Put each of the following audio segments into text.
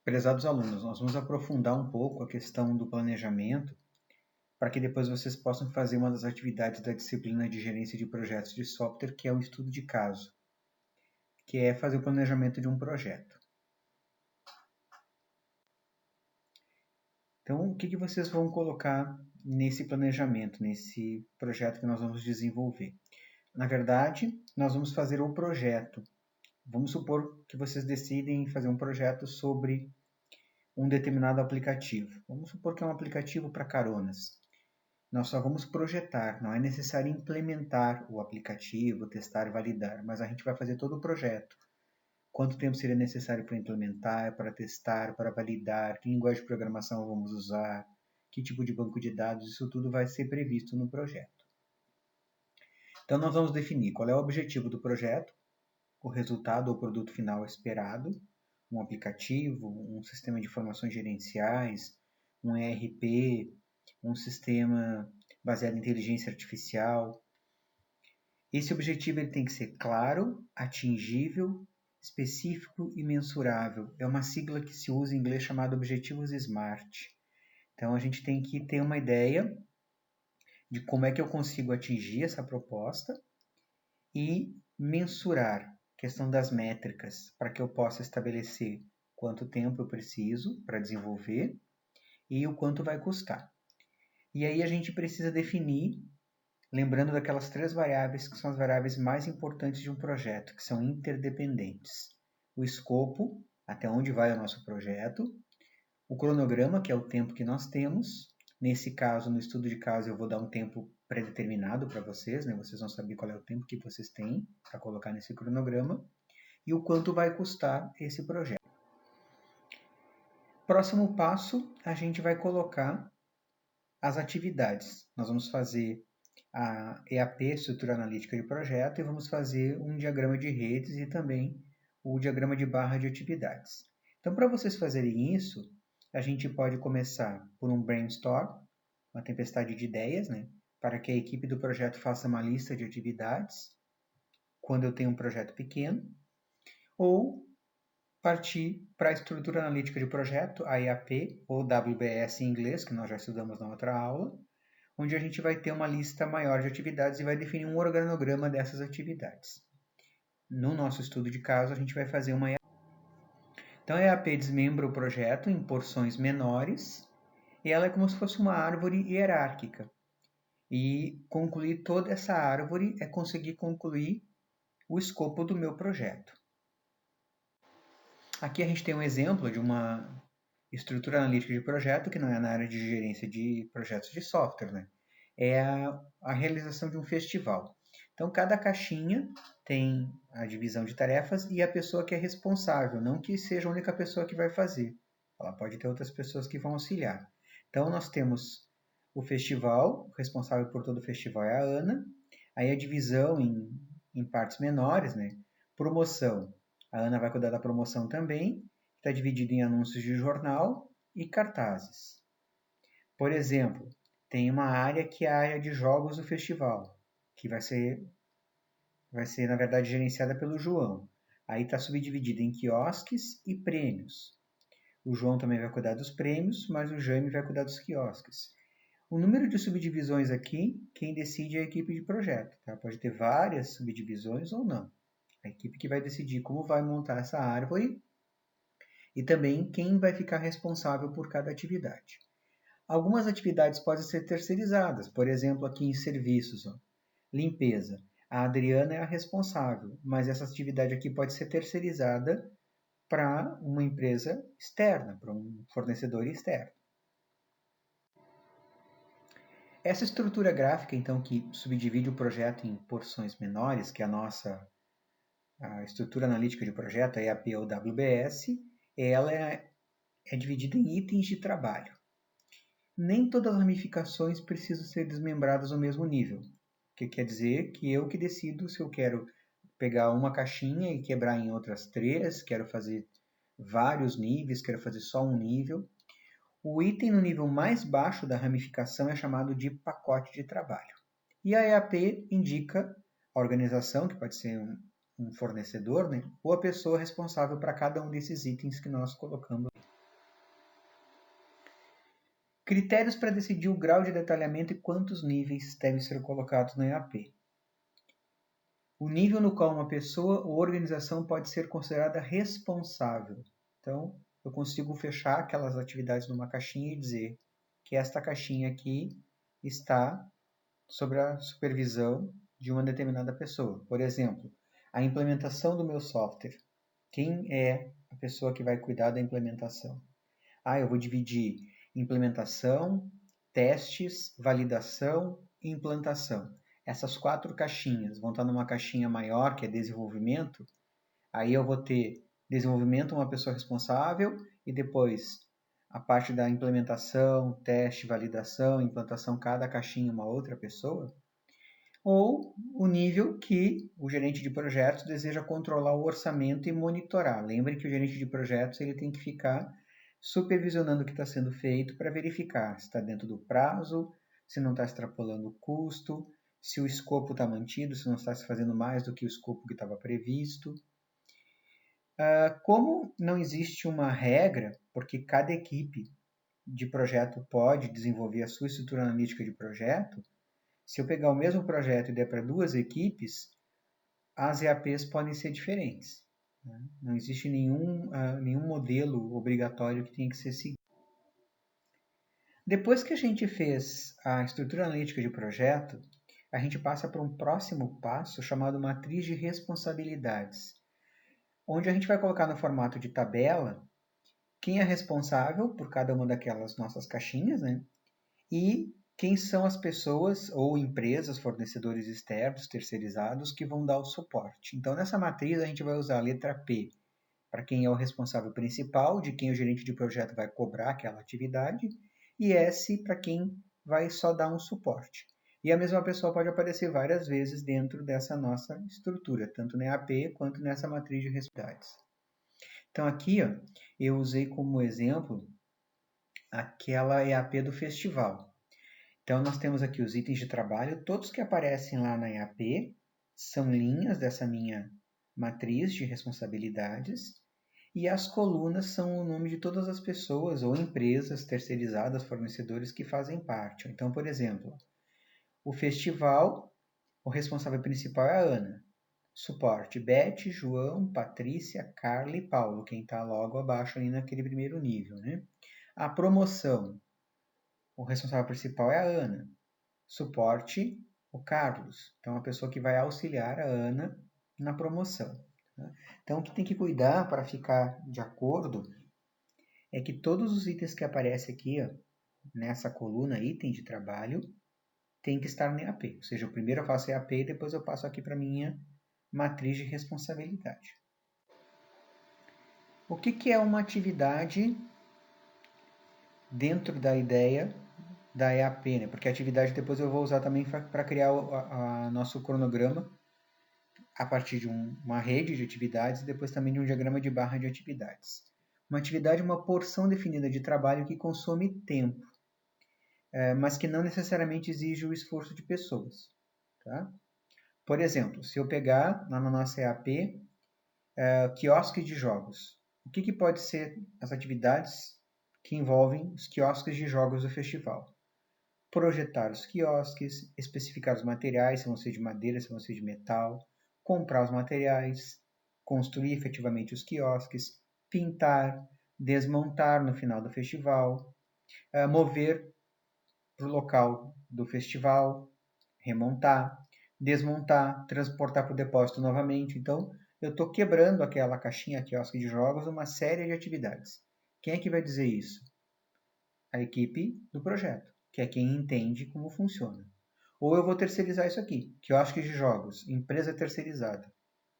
Prezados alunos, nós vamos aprofundar um pouco a questão do planejamento para que depois vocês possam fazer uma das atividades da disciplina de gerência de projetos de software, que é o estudo de caso, que é fazer o planejamento de um projeto. Então, o que vocês vão colocar nesse planejamento, nesse projeto que nós vamos desenvolver? Na verdade, nós vamos fazer o projeto. Vamos supor que vocês decidem fazer um projeto sobre um determinado aplicativo. Vamos supor que é um aplicativo para caronas. Nós só vamos projetar, não é necessário implementar o aplicativo, testar e validar, mas a gente vai fazer todo o projeto. Quanto tempo seria necessário para implementar, para testar, para validar, que linguagem de programação vamos usar, que tipo de banco de dados, isso tudo vai ser previsto no projeto. Então nós vamos definir qual é o objetivo do projeto, o resultado ou produto final esperado, um aplicativo, um sistema de informações gerenciais, um ERP, um sistema baseado em inteligência artificial. Esse objetivo ele tem que ser claro, atingível, específico e mensurável. É uma sigla que se usa em inglês chamada Objetivos SMART. Então a gente tem que ter uma ideia de como é que eu consigo atingir essa proposta e mensurar a questão das métricas para que eu possa estabelecer quanto tempo eu preciso para desenvolver e o quanto vai custar. E aí a gente precisa definir, lembrando daquelas 3 variáveis que são as variáveis mais importantes de um projeto, que são interdependentes. O escopo, até onde vai o nosso projeto, o cronograma, que é o tempo que nós temos. Nesse caso, no estudo de caso, eu vou dar um tempo pré-determinado para vocês, né? Vocês vão saber qual é o tempo que vocês têm para colocar nesse cronograma e o quanto vai custar esse projeto. Próximo passo, a gente vai colocar as atividades. Nós vamos fazer a EAP, Estrutura Analítica de Projeto, e vamos fazer um diagrama de redes e também o diagrama de barra de atividades. Então, para vocês fazerem isso, a gente pode começar por um brainstorm, uma tempestade de ideias, né? Para que a equipe do projeto faça uma lista de atividades, quando eu tenho um projeto pequeno, ou partir para a estrutura analítica de projeto, a EAP, ou WBS em inglês, que nós já estudamos na outra aula, onde a gente vai ter uma lista maior de atividades e vai definir um organograma dessas atividades. No nosso estudo de caso, a gente vai fazer uma EAP. Então, a EAP desmembra o projeto em porções menores, e ela é como se fosse uma árvore hierárquica. E concluir toda essa árvore é conseguir concluir o escopo do meu projeto. Aqui a gente tem um exemplo de uma estrutura analítica de projeto, que não é na área de gerência de projetos de software, né? É a realização de um festival. Então, cada caixinha tem a divisão de tarefas e a pessoa que é responsável, não que seja a única pessoa que vai fazer. Ela pode ter outras pessoas que vão auxiliar. Então, nós temos o festival, o responsável por todo o festival é a Ana. Aí a divisão em partes menores, né? Promoção. A Ana vai cuidar da promoção também. Está dividido em anúncios de jornal e cartazes. Por exemplo, tem uma área que é a área de jogos do festival, que vai ser na verdade, gerenciada pelo João. Aí está subdividido em quiosques e prêmios. O João também vai cuidar dos prêmios, mas o Jaime vai cuidar dos quiosques. O número de subdivisões aqui, quem decide é a equipe de projeto. Tá? Pode ter várias subdivisões ou não. A equipe que vai decidir como vai montar essa árvore e também quem vai ficar responsável por cada atividade. Algumas atividades podem ser terceirizadas, por exemplo, aqui em serviços, ó, limpeza. A Adriana é a responsável, mas essa atividade aqui pode ser terceirizada para uma empresa externa, para um fornecedor externo. Essa estrutura gráfica, então, que subdivide o projeto em porções menores, que é a estrutura analítica de projeto, a EAP ou WBS, ela é dividida em itens de trabalho. Nem todas as ramificações precisam ser desmembradas ao mesmo nível, o que quer dizer que eu que decido se eu quero pegar uma caixinha e quebrar em outras 3, quero fazer vários níveis, quero fazer só um nível. O item no nível mais baixo da ramificação é chamado de pacote de trabalho. E a EAP indica a organização, que pode ser um fornecedor, né? Ou a pessoa responsável para cada um desses itens que nós colocamos. Critérios para decidir o grau de detalhamento e quantos níveis devem ser colocados no EAP. O nível no qual uma pessoa ou organização pode ser considerada responsável. Então, eu consigo fechar aquelas atividades numa caixinha e dizer que esta caixinha aqui está sob a supervisão de uma determinada pessoa. Por exemplo, a implementação do meu software. Quem é a pessoa que vai cuidar da implementação? Eu vou dividir implementação, testes, validação e implantação. Essas 4 caixinhas vão estar numa caixinha maior, que é desenvolvimento. Aí eu vou ter desenvolvimento, uma pessoa responsável, e depois a parte da implementação, teste, validação, implantação, cada caixinha uma outra pessoa. Ou o nível que o gerente de projetos deseja controlar o orçamento e monitorar. Lembre que o gerente de projetos ele tem que ficar supervisionando o que está sendo feito para verificar se está dentro do prazo, se não está extrapolando o custo, se o escopo está mantido, se não está se fazendo mais do que o escopo que estava previsto. Como não existe uma regra, porque cada equipe de projeto pode desenvolver a sua estrutura analítica de projeto, se eu pegar o mesmo projeto e der para 2 equipes, as EAPs podem ser diferentes. Não existe nenhum modelo obrigatório que tenha que ser seguido. Depois que a gente fez a estrutura analítica de projeto, a gente passa para um próximo passo chamado matriz de responsabilidades, onde a gente vai colocar no formato de tabela quem é responsável por cada uma daquelas nossas caixinhas, né? E quem são as pessoas ou empresas, fornecedores externos, terceirizados, que vão dar o suporte. Então, nessa matriz, a gente vai usar a letra P para quem é o responsável principal, de quem o gerente de projeto vai cobrar aquela atividade, e S para quem vai só dar um suporte. E a mesma pessoa pode aparecer várias vezes dentro dessa nossa estrutura, tanto na EAP quanto nessa matriz de responsabilidades. Então aqui eu usei como exemplo aquela EAP do festival. Então nós temos aqui os itens de trabalho, todos que aparecem lá na EAP são linhas dessa minha matriz de responsabilidades, e as colunas são o nome de todas as pessoas ou empresas terceirizadas, fornecedores que fazem parte. Então, por exemplo, o festival, o responsável principal é a Ana. Suporte, Beth, João, Patrícia, Carla e Paulo, quem está logo abaixo ali naquele primeiro nível, né? A promoção, o responsável principal é a Ana. Suporte, o Carlos. Então, a pessoa que vai auxiliar a Ana na promoção. Então, o que tem que cuidar para ficar de acordo é que todos os itens que aparecem aqui, nessa coluna item de trabalho, tem que estar no EAP. Ou seja, primeiro eu faço EAP e depois eu passo aqui para a minha matriz de responsabilidade. O que é uma atividade dentro da ideia da EAP? Né? Porque a atividade depois eu vou usar também para criar o nosso cronograma a partir de uma rede de atividades e depois também de um diagrama de barra de atividades. Uma atividade é uma porção definida de trabalho que consome tempo, mas que não necessariamente exige o esforço de pessoas. Tá? Por exemplo, se eu pegar lá na nossa EAP, quiosques de jogos. O que pode ser as atividades que envolvem os quiosques de jogos do festival? Projetar os quiosques, especificar os materiais, se vão ser de madeira, se vão ser de metal, comprar os materiais, construir efetivamente os quiosques, pintar, desmontar no final do festival, mover para o local do festival, remontar, desmontar, transportar para o depósito novamente. Então, eu estou quebrando aquela caixinha quiosque de jogos uma série de atividades. Quem é que vai dizer isso? A equipe do projeto, que é quem entende como funciona. Ou eu vou terceirizar isso aqui, quiosque de jogos, empresa terceirizada.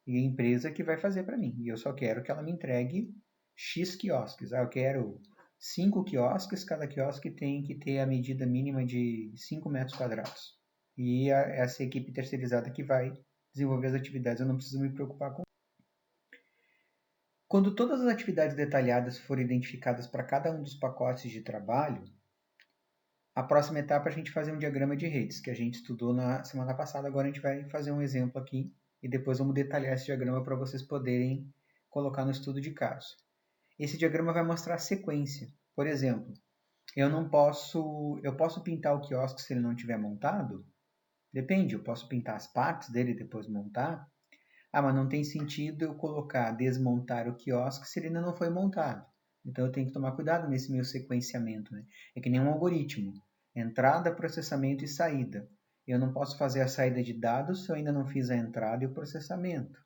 E a empresa que vai fazer para mim. E eu só quero que ela me entregue X quiosques. Eu quero 5 quiosques, cada quiosque tem que ter a medida mínima de 5 metros quadrados. E essa equipe terceirizada que vai desenvolver as atividades, eu não preciso me preocupar com. Quando todas as atividades detalhadas forem identificadas para cada um dos pacotes de trabalho, a próxima etapa é a gente fazer um diagrama de redes, que a gente estudou na semana passada. Agora a gente vai fazer um exemplo aqui e depois vamos detalhar esse diagrama para vocês poderem colocar no estudo de caso. Esse diagrama vai mostrar a sequência. Por exemplo, eu posso pintar o quiosque se ele não tiver montado? Depende, eu posso pintar as partes dele e depois montar. Ah, mas não tem sentido eu colocar desmontar o quiosque se ele ainda não foi montado. Então eu tenho que tomar cuidado nesse meu sequenciamento, né? É que nem um algoritmo. Entrada, processamento e saída. Eu não posso fazer a saída de dados se eu ainda não fiz a entrada e o processamento.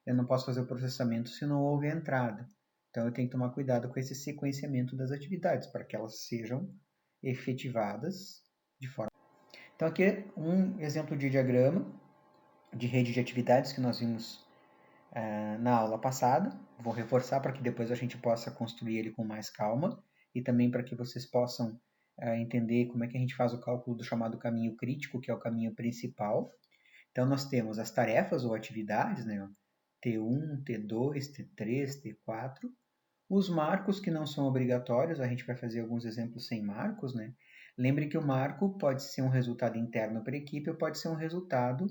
Eu não posso fazer o processamento se não houve a entrada. Então eu tenho que tomar cuidado com esse sequenciamento das atividades para que elas sejam efetivadas de forma. Então aqui um exemplo de diagrama de rede de atividades que nós vimos na aula passada. Vou reforçar para que depois a gente possa construir ele com mais calma e também para que vocês possam entender como é que a gente faz o cálculo do chamado caminho crítico, que é o caminho principal. Então nós temos as tarefas ou atividades, né? T1, T2, T3, T4. Os marcos que não são obrigatórios, a gente vai fazer alguns exemplos sem marcos, né? Lembre que o marco pode ser um resultado interno para a equipe ou pode ser um resultado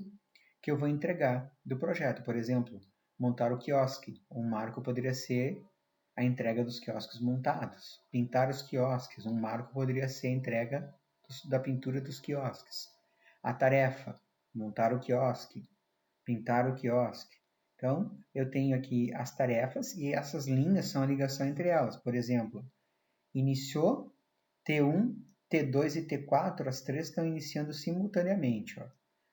que eu vou entregar do projeto. Por exemplo, montar o quiosque. Um marco poderia ser a entrega dos quiosques montados. Pintar os quiosques. Um marco poderia ser a entrega da pintura dos quiosques. A tarefa, montar o quiosque, pintar o quiosque. Então, eu tenho aqui as tarefas e essas linhas são a ligação entre elas. Por exemplo, iniciou T1, T2 e T4, as três estão iniciando simultaneamente. Ó.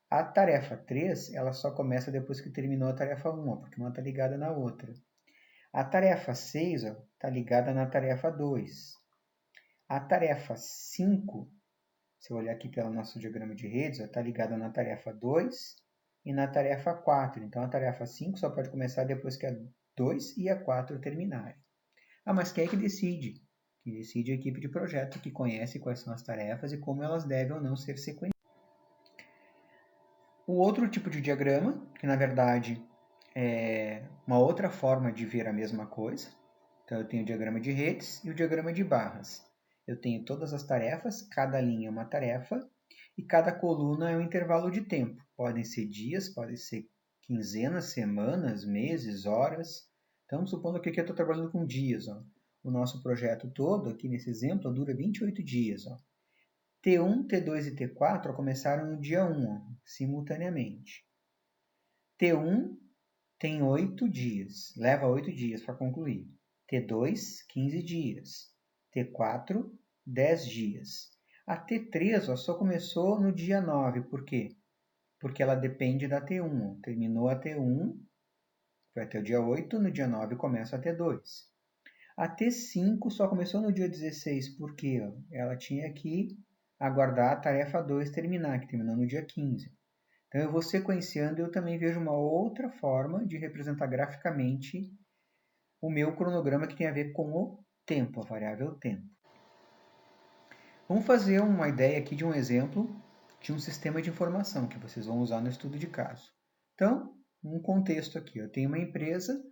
A tarefa 3, ela só começa depois que terminou a tarefa 1, ó, porque uma está ligada na outra. A tarefa 6 está ligada na tarefa 2. A tarefa 5, se eu olhar aqui pelo nosso diagrama de redes, está ligada na tarefa 2 e na tarefa 4. Então, a tarefa 5 só pode começar depois que a 2 e a 4 terminarem. Ah, mas quem é que decide? Quem decide é a equipe de projeto, que conhece quais são as tarefas e como elas devem ou não ser sequenciadas. O outro tipo de diagrama, que na verdade é uma outra forma de ver a mesma coisa. Então, eu tenho o diagrama de redes e o diagrama de barras. Eu tenho todas as tarefas, cada linha é uma tarefa, e cada coluna é um intervalo de tempo. Podem ser dias, podem ser quinzenas, semanas, meses, horas. Então, supondo que aqui eu estou trabalhando com dias. Ó. O nosso projeto todo, aqui nesse exemplo, dura 28 dias. Ó. T1, T2 e T4 começaram no dia 1, ó, simultaneamente. T1 tem 8 dias, leva 8 dias para concluir. T2, 15 dias. T4, 10 dias. A T3 ó, só começou no dia 9, por quê? Porque ela depende da T1. Terminou a T1, foi até o dia 8, no dia 9 começa a T2. A T5 só começou no dia 16, porque ó, ela tinha que aguardar a tarefa 2 terminar, que terminou no dia 15. Então, eu vou sequenciando e eu também vejo uma outra forma de representar graficamente o meu cronograma que tem a ver com o tempo, a variável tempo. Vamos fazer uma ideia aqui de um exemplo de um sistema de informação que vocês vão usar no estudo de caso. Então, um contexto aqui. Eu tenho uma empresa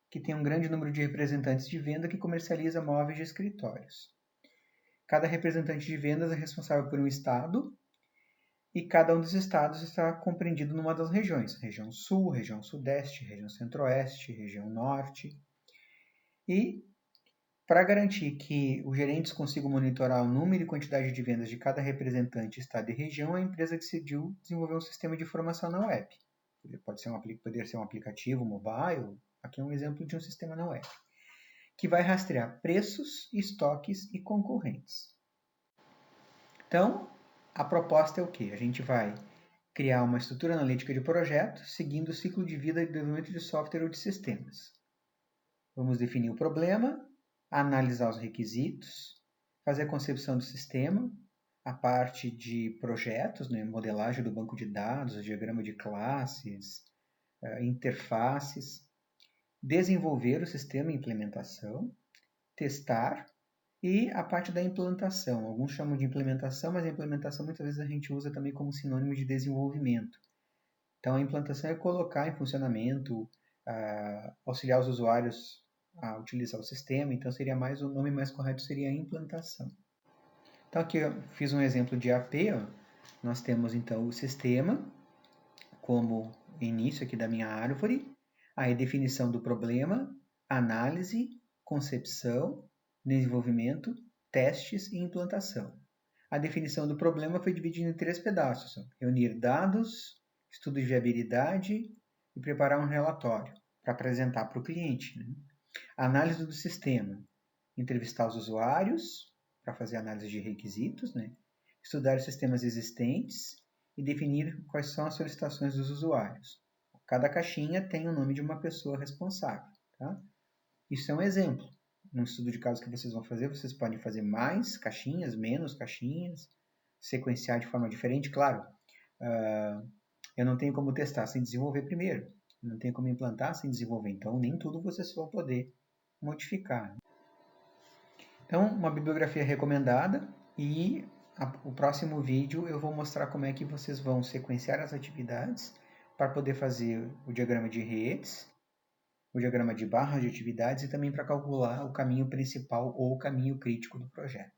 que tem um grande número de representantes de venda que comercializa móveis de escritórios. Cada representante de vendas é responsável por um estado e cada um dos estados está compreendido numa das regiões. Região Sul, região Sudeste, região Centro-Oeste, região Norte. E para garantir que os gerentes consigam monitorar o número e quantidade de vendas de cada representante, estado e região, a empresa decidiu desenvolver um sistema de informação na web. Poderia ser um aplicativo mobile, aqui é um exemplo de um sistema na web, que vai rastrear preços, estoques e concorrentes. Então, a proposta é o quê? A gente vai criar uma estrutura analítica de projeto seguindo o ciclo de vida de desenvolvimento de software ou de sistemas. Vamos definir o problema, analisar os requisitos, fazer a concepção do sistema, a parte de projetos, né, modelagem do banco de dados, diagrama de classes, interfaces, desenvolver o sistema e implementação, testar e a parte da implantação. Alguns chamam de implementação, mas a implementação muitas vezes a gente usa também como sinônimo de desenvolvimento. Então, a implantação é colocar em funcionamento, auxiliar os usuários a utilizar o sistema, então o nome mais correto seria implantação. Então, aqui eu fiz um exemplo de AP, ó. Nós temos então o sistema como início aqui da minha árvore, aí definição do problema, análise, concepção, desenvolvimento testes e implantação. A definição do problema foi dividida em 3 pedaços: reunir dados, estudo de viabilidade e preparar um relatório para apresentar para o cliente. Né? A análise do sistema: entrevistar os usuários para fazer análise de requisitos, né? Estudar os sistemas existentes e definir quais são as solicitações dos usuários. Cada caixinha tem o nome de uma pessoa responsável. Tá? Isso é um exemplo. No estudo de caso que vocês vão fazer, vocês podem fazer mais caixinhas, menos caixinhas, sequenciar de forma diferente. Claro, eu não tenho como testar sem desenvolver primeiro. Não tenho como implantar sem desenvolver. Então, nem tudo vocês vão poder modificar. Então, uma bibliografia recomendada e o próximo vídeo eu vou mostrar como é que vocês vão sequenciar as atividades para poder fazer o diagrama de redes, o diagrama de barras de atividades e também para calcular o caminho principal ou o caminho crítico do projeto.